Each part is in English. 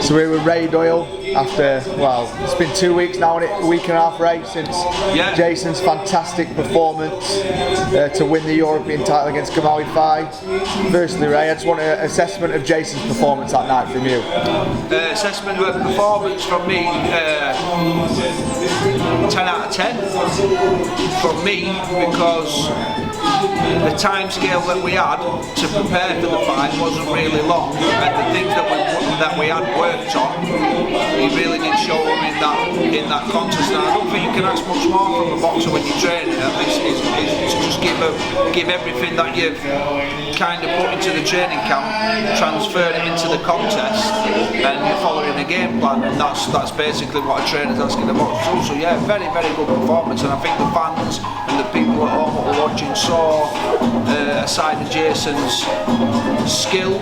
So we're with Ray Doyle after, well, it's been 2 weeks now, and a week and a half, Ray, since Jason's fantastic performance to win the European title against Yafai. Firstly, Ray, I just want an assessment of Jason's performance that night from you. Assessment of performance from me, 10 out of 10 from me, because the time scale that we had to prepare for the fight wasn't really long, and the things that we had worked on, he really did show them in that contest. And I don't think you can ask much more from a boxer when you're training. Is to just give everything that you've kind of put into the training camp, transfer it into the contest, and you're following a game plan. And that's basically what a trainer's asking the boxer. So yeah, very good performance. And I think the fans and the people at home that were watching saw a side of Jason's skill,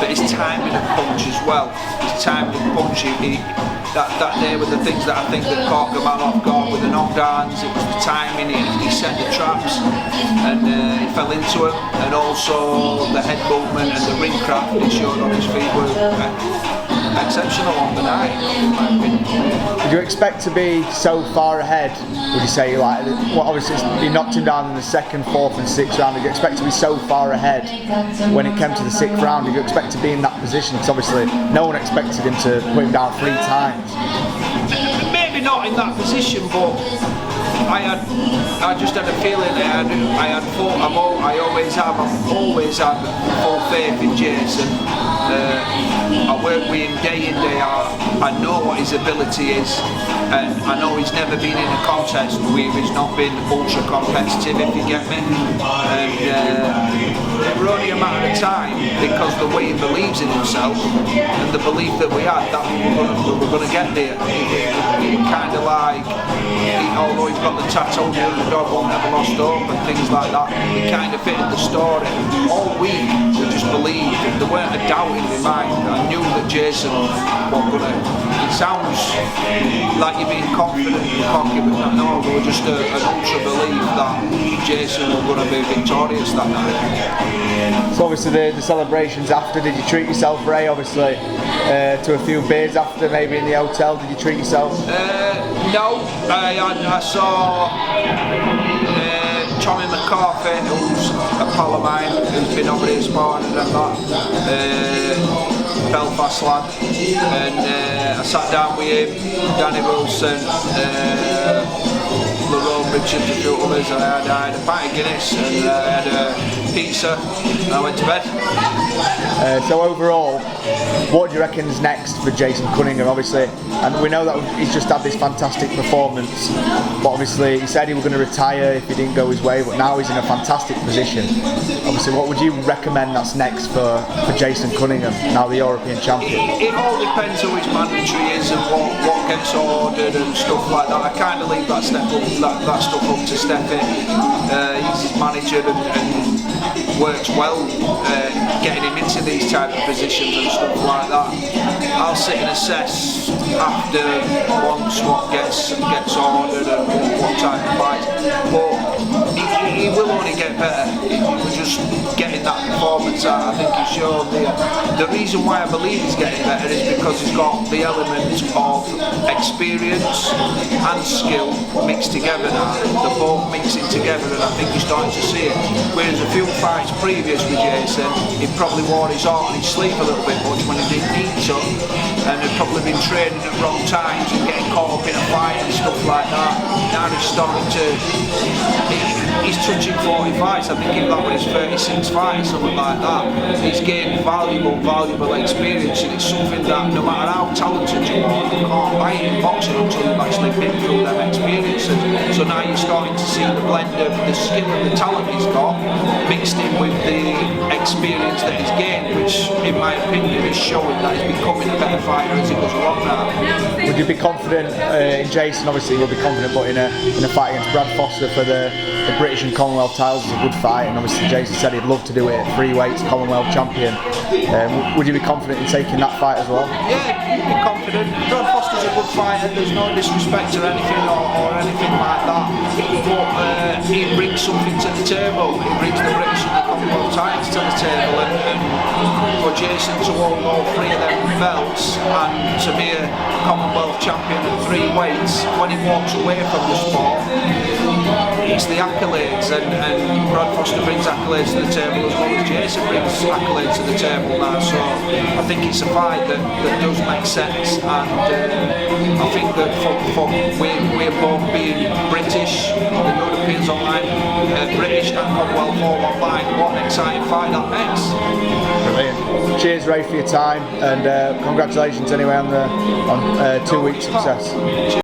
but his timing of punch as well. His timing of punch, that day were the things that I think that caught Gamal off guard with the knockdowns. It was the timing, he set the traps and he fell into them, and also the head movement and the ring craft he showed on his feet were exceptional on the night, in my opinion. Did you expect to be so far ahead, would you say? Like, well, obviously he knocked him down in the second, fourth and sixth round. Did you expect to be so far ahead when it came to the sixth round? Did you expect to be in that position? Because obviously no one expected him to put him down 3 times. Maybe not in that position, but I just had a feeling that I always have full faith in Jason. I work with him day in, day out. I know what his ability is, and I know he's never been in a contest where he's not been ultra competitive, if you get me. And it was only a matter of time, because the way he believes in himself and the belief that we had, that we were going to get there. Kind of like, although he's got the tattoo, the underdog won't never lost hope and things like that, he kind of fitted the story. All week we just believed, there weren't a doubt in my mind. I knew that Jason was going to, it sounds like you're being confident and cocky, but no, there was just an ultra belief that Jason was going to be victorious that night. So obviously the celebrations after, did you treat yourself, Ray? Obviously to a few beers after, maybe in the hotel, did you treat yourself? No, I saw Tommy McCarthy, who's a pal of mine, who's been over here sparring and that, Belfast lad, and I sat down with him, Danny Wilson, Larone Richards, a few others, and I had a pint of Guinness and I had a pizza and I went to bed. So overall, what do you reckon is next for Jason Cunningham? Obviously, and we know that he's just had this fantastic performance, but obviously he said he was going to retire if he didn't go his way, but now he's in a fantastic position. Obviously, what would you recommend that's next for Jason Cunningham, now the European champion? It all depends who his mandatory is and what gets ordered and stuff like that. I kind of leave that stuff up to Steffi. He's his manager and works well getting him into these type of positions and stuff like that. I'll sit and assess after once what gets ordered and what type of fight. But he will only get better. We're just getting that performance out. I think he's shown the reason why I believe he's getting better is because he's got the element of experience and skill mixed together now. They're both mixing together, and I think he's starting to see it. Whereas a few fights previous with Jason, he probably wore his heart on his sleeve a little bit much when he didn't need to, and had probably been training at wrong times and getting caught up in a fight and stuff like that. Now he's starting to, he's touching 40 fights. I think that was his 36 fights, something like that. He's gained valuable experience, and it's something that no matter how talented you are, you can't buy it in boxing until you've actually been through them experiences. So now you're starting to see the blend of the skill and the talent he's got mixed in with the experience that he's gained, which in my opinion is showing that he's becoming a better fighter as he goes along now. Would you be confident in Jason? Obviously you'll be confident, but in a fight against Brad Foster for the British and Commonwealth titles is a good fight, and obviously Jason said he'd love to do it at 3 weights, Commonwealth champion. Would you be confident in taking that fight as well? Yeah, be confident. Brad Foster's a good fighter, there's no disrespect or anything like that, but he brings something to the table. He brings the British and the Commonwealth titles to the table, and for Jason to hold all three of them belts and to be a Commonwealth champion at 3 weights, when he walks away from the sport, it's the accolades, and Brad Foster brings accolades to the table as well as Jason brings accolades to the table now, so I think it's a fight that does make sense, and I think that for we're both being British, the Europeans online, British and Commonwealth all online, what an exciting fight that makes. Brilliant. Cheers Ray for your time, and congratulations anyway on 2 weeks success.